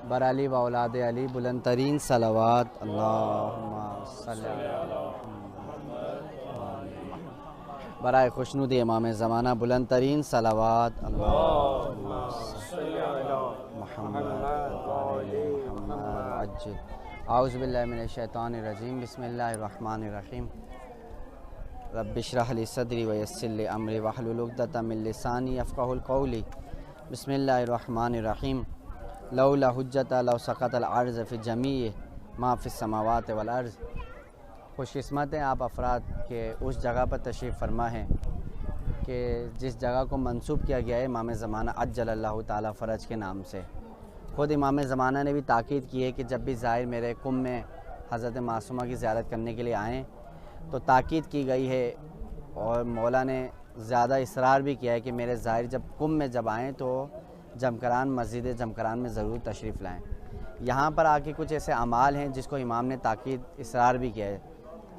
बराली व औलाद अली बुलंद तरीन सलावात अल्लाहुम्मा सल्ली अला बराए खुशनुद इमाम ज़माना बुलंद तरीन सलावात अल्लाहुम्मा सल्ली अला मुहम्मद अज्जिल आऊज़ु बिल्लाहि मिनश शैतानिर रजीम बिस्मिल्लाहिर रहमानिर रहीम रब्बि इश्रह ली सदरी व यस्सिर ली अमरी वहलुल उक़दतम मिन लिसानी यफ़क़हुल क़ौली बिस्मिल्लाहिर रहमानिर रहीम लौला हुज्जता लौ सकतल अर्ज़ फ़ी जमीअ मा फ़िस समावाति वल अर्ज़। खुशकिस्मत हैं आप अफराद के उस जगह पर तशरीफ़ फरमा है कि जिस जगह को मंसूब किया गया है इमाम ज़माना अज्जलल्लाहु ताला फ़रज के नाम से। ख़ुद इमाम ज़माना ने भी ताकीद की है कि जब भी ज़ाहिर मेरे कुम में हज़रत मासूमा की ज़ियारत करने के लिए आएँ तो ताकीद की गई है और मौला ने ज़्यादा इसरार भी किया है कि मेरे ज़ाहिर जब कुम में जब आएँ तो जमकरान मस्जिद जमकरान में ज़रूर तशरीफ़ लाएँ। यहाँ पर आके कुछ ऐसे अमाल हैं जिसको इमाम ने ताकीद इसरार भी किया है।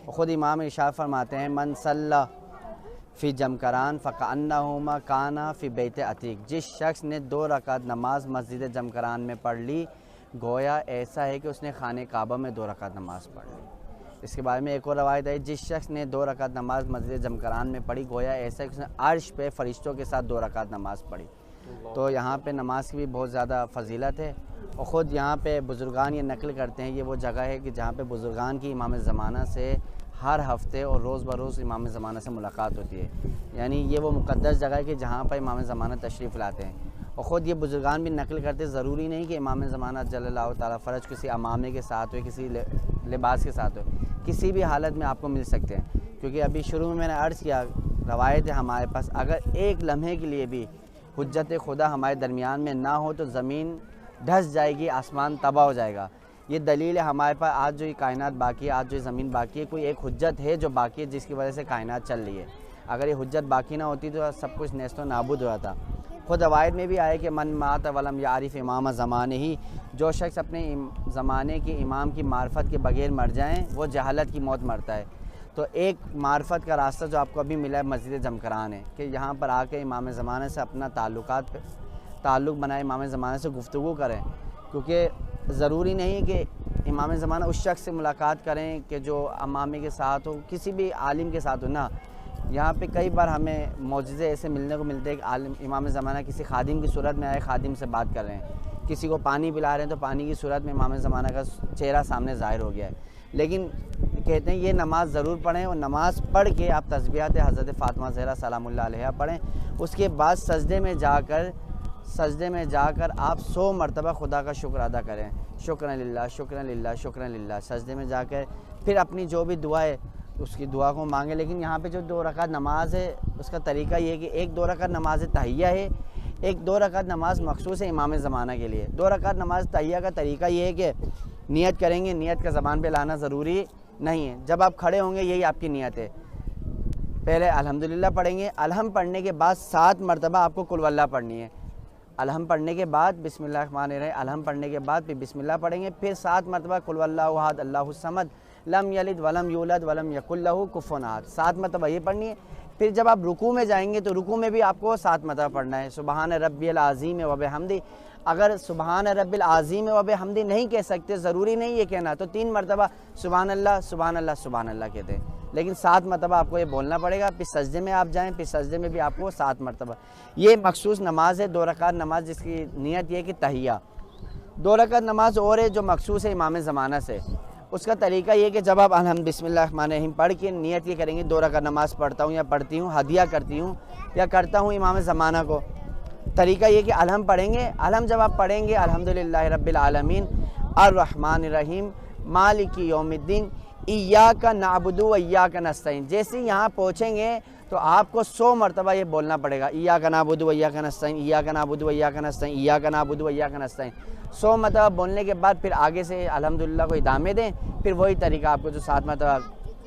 ख़ुद इमाम इरशाद फरमाते हैं मन सल्ला फ़ी जमकरान फ़कअन्नहुमा काना फ़ी बैत अतीक। जिस शख्स ने 2 रकात नमाज मस्जिद जमकरान में पढ़ ली गोया ऐसा है कि उसने खाने काबा में 2 रकात नमाज पढ़ ली। इसके बारे में एक और रवायत है जिस शख्स ने 2 रकात नमाज मस्जिद जमकरान में पढ़ी गोया ऐसा है कि उसने अर्श पे फ़रिश्तों के साथ 2 रकात नमाज पढ़ी। तो यहाँ पे नमाज की भी बहुत ज़्यादा फजीलत है और ख़ुद यहाँ पे बुज़ुर्गान ये नकल करते हैं। ये वो जगह है कि जहाँ पे बुज़ुर्गान की इमाम ज़माना से हर हफ़्ते और रोज़ बरोज़ इमाम ज़माना से मुलाकात होती है। यानी ये वो मुक़द्दस जगह है कि जहाँ पर इमाम ज़माना तशरीफ़ लाते हैं। और ख़ुद ये बुज़ुर्गान भी नकल करते, ज़रूरी नहीं कि इमाम ज़माना जल्लल्लाहु ताला फ़रज किसी अमामे के साथ हो, किसी लिबास के साथ हो, किसी भी हालत में आपको मिल सकते हैं। क्योंकि अभी शुरू में मैंने अर्ज़ किया रवायत है हमारे पास, अगर एक लम्हे के लिए भी हुज्जत खुदा हमारे दरमियान में ना हो तो ज़मीन धंस जाएगी, आसमान तबाह हो जाएगा। ये दलील है हमारे पास आज जो ये कायनात बाकी है, आज जो ज़मीन बाकी है, कोई एक हुज्जत है जो बाकी है जिसकी वजह से कायनात चल रही है। अगर ये हुज्जत बाकी ना होती तो सब कुछ नेस्तो नाबूद हो जाता। ख़ुद रवायत में भी आए कि मन मात वलम यारिफ़ इमाम ज़माने ही, जो शख्स अपने ज़माने के इमाम की मार्फत के बगैर मर जाएँ वो जहालत की मौत मरता है। तो एक मार्फत का रास्ता जो आपको अभी मिला है मस्जिद जमकरान है कि यहाँ पर आके इमाम ज़माने से अपना ताल्लुक़ बनाए, इमाम ज़माने से गुफ्तगू करें। क्योंकि ज़रूरी नहीं कि इमाम ज़माना उस शख्स से मुलाकात करें कि जो अमामे के साथ हो, किसी भी आलिम के साथ हो ना। यहाँ पे कई बार हमें मौजज़े ऐसे मिलने को मिलते हैं कि आलिम इमाम ज़माना किसी खादिम की सूरत में आए, खादिम से बात कर रहे हैं, किसी को पानी पिला रहे हैं तो पानी की सूरत में इमाम ज़माना का चेहरा सामने ज़ाहिर हो गया है। लेकिन कहते हैं ये नमाज़ ज़रूर पढ़ें और नमाज़ पढ़ के आप तस्बीहात हज़रत फ़ातिमा ज़हरा सलामुल्लाह अलैहा पढ़ें। उसके बाद सजदे में जाकर आप 100 मरतबा खुदा का शुक्र अदा करें, शुक्रन लिल्लाह शुक्रन लिल्लाह शुक्रन लिल्लाह। सजदे में जाकर फिर अपनी जो भी दुआ है उसकी दुआ को मांगे। लेकिन यहाँ पे जो 2 रकात नमाज है उसका तरीका ये है कि एक 2 रकात नमाज तहिया है, एक 2 रकात नमाज मखसूस है इमाम ज़माना के लिए। 2 रकात नमाज तहिया का तरीका ये है कि नियत करेंगे, नियत का ज़बान पे लाना ज़रूरी नहीं है। जब आप खड़े होंगे यही आपकी नियत है। पहले अल्हम्दुलिल्लाह पढ़ेंगे, अलहम पढ़ने के बाद 7 मरतबा आपको कुल वल्लाह पढ़नी है। अलहम पढ़ने के बाद बिस्मिल्लाह रहमान रहीम, अलहम पढ़ने के बाद फिर बिस्मिल्लाह पढ़ेंगे, फिर 7 मरतबा कुल वल्लाहु अहद अल्लाहुस समद लम यलिद वलम यूलद वलम यकुल लहू कुफुवन अहद, 7 मरतबा ये पढ़नी है। फिर जब आप रुकू में जाएंगे तो रुकू में भी आपको 7 मरतबा पढ़ना है, सुबहान रब्बियल आज़ीम व बिहम्दी। अगर सुबहान रब्बिल आज़ीम व बिहम्दी नहीं कह सकते, ज़रूरी नहीं ये कहना, तो 3 मरतबा सुबहान अल्लाह सुबहान अल्लाह सुबहान अल्लाह कहते हैं। लेकिन 7 मरतबा आपको ये बोलना पड़ेगा। फिर सजदे में आप जाएँ, फिर सजदे में भी आपको 7 मरतबा। ये मखसूस नमाज है 2 रकात नमाज, जिसकी नियत ये कि तहिया। 2 रकात नमाज और है जो मखसूस है इमाम ज़माना से। उसका तरीका ये कि जब आप अलहम्द बिस्मिल्लाह रहमान रहीम पढ़ के नियत ये करेंगे 2 रकात नमाज पढ़ता हूँ या पढ़ती हूँ, हदिया करती हूँ या करता हूँ इमाम ज़माना को। तरीका ये कि अलहम पढ़ेंगे। अलहम जब आप पढ़ेंगे अल्हम्दुलिल्लाहि रब्बिल आलमीन अर्रहमानिर रहीम मालिकी यौमिद्दीन इय्याका नअबुदु व इय्याका नस्तईन, जैसे यहाँ पहुँचेंगे तो आपको 100 मरतबा ये बोलना पड़ेगा, इय्याका नअबुदु व इय्याका नस्तईन, इय्याका नअबुदु व इय्याका नस्तईन, इय्याका नअबुदु व इय्याका नस्तईन। 100 मरतबा बोलने के बाद फिर आगे से अल्हम्दुलिल्लाह को इदामे दें। फिर वही तरीका आपको जो 7 मरतबा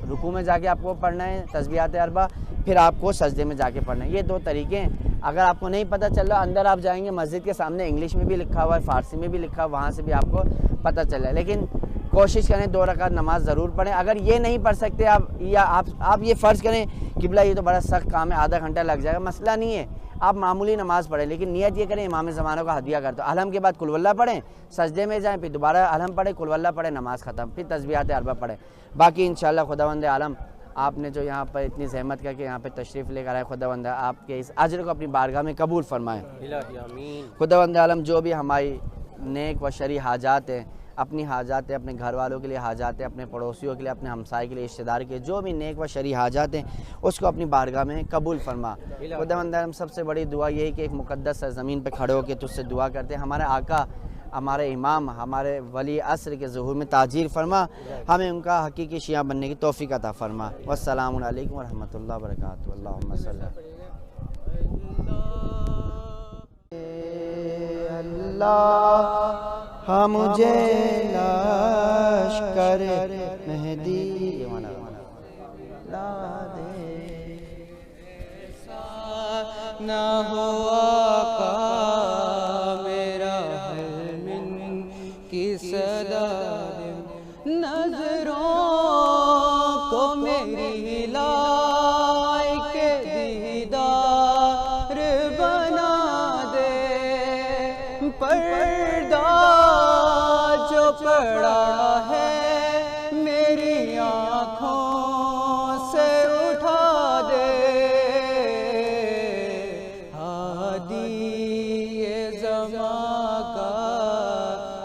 रुकू में जाके आपको पढ़ना है तस्बीहात अरबा, फिर आपको सजदे में जाके पढ़ना है। ये 2 तरीके हैं। अगर आपको नहीं पता चल रहा, अंदर आप जाएंगे मस्जिद के सामने इंग्लिश में भी लिखा हुआ है, फ़ारसी में भी लिखा हुआ, वहाँ से भी आपको पता चल रहा है। लेकिन कोशिश करें 2 रकात नमाज ज़रूर पढ़ें। अगर ये नहीं पढ़ सकते आप, या आप ये फ़र्ज़ करें कि भला ये तो बड़ा सख्त काम है, आधा घंटा लग जाएगा, मसला नहीं है। आप मामूली नमाज पढ़ें, लेकिन नियत ये करें इमाम ज़माना का हदिया करते हो। अलहम के बाद कुल वल्लाह पढ़ें, सजदे में जाएँ, फिर दोबारा अलहम पढ़ें, कुल वल्लाह पढ़ें, नमाज ख़त्म, फिर तस्बीहात अरबा पढ़ें। बाकी इंशाअल्लाह खुदावंद आलम आपने जो यहाँ पर इतनी ज़हमत करके यहाँ पे तशरीफ़ लेकर आए, खुदावंद आपके इस अजर को अपनी बारगाह में कबूल फरमाएँ। खुदावंद आलम जो भी हमारी नेक व शरी हाजात हैं, अपनी हाजात हैं, अपने घर वालों के लिए हाजात हैं, अपने पड़ोसियों के लिए, अपने हमसाए के लिए, रिश्तेदार के जो भी नेक व शरी हाजात हैं उसको अपनी बारगाह में कबूल फरमा। खुदावंद आलम सबसे बड़ी दुआ यही कि एक मुक़द्दस ज़मीन पर खड़े होकर तुझसे दुआ करते हैं, हमारे आका, हमारे इमाम, हमारे वली असर के ज़ुहूर में ताजीर फरमा, हमें उनका हकीकी शिया बनने की तौफ़ीक़ अता फरमा। वस्सलामु अलैकुम व रहमतुल्लाहि व बरकातुहू। अल्लाहुम्मा सल्ली अल्लाह मुझे लश्कर मेहदी ला दे, ना हो आका मेरा हलमिन की सदा दे, नजरों को मेरी लायक दीदार बना दे, पर्दा जो पड़ा है मेरी आँखों से उठा दे, हादी ये ज़मां का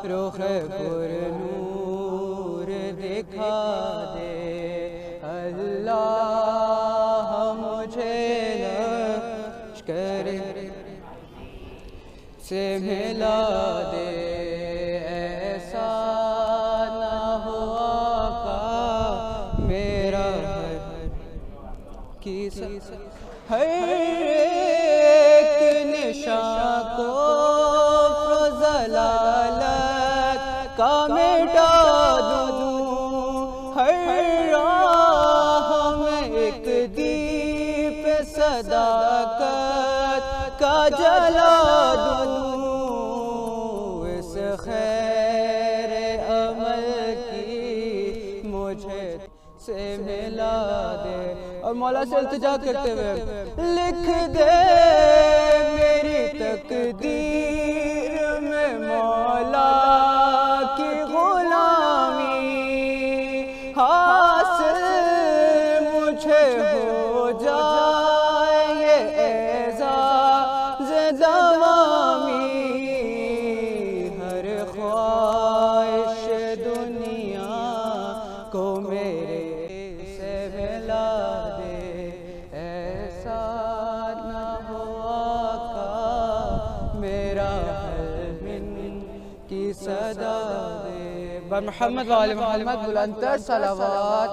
रुख पुरनूर दिखा दे, अल्लाह मुझे लश्कर से मिला दे, ऐसा ना हो आका मेरा की हर एक निशान को ज़लालत का मिटा दूँ, हर राह में एक दीप सदाकत का जला दूँ, इस खैर अमल की मुझे से मिला दे। और मौला से इल्तिजा करते हुए लिख दे मेरी तकदीर में मौला की गुलामी, हासिल मुझे हो जाए ये एज़ाज़ दवामी, हर ख्वाहिश दुनिया को मेरे से मिला दे, ऐसा ना हो आका मेरा हलमिन की सदा दे। मोहम्मद वाले मोहम्मद बुलंद सलावत।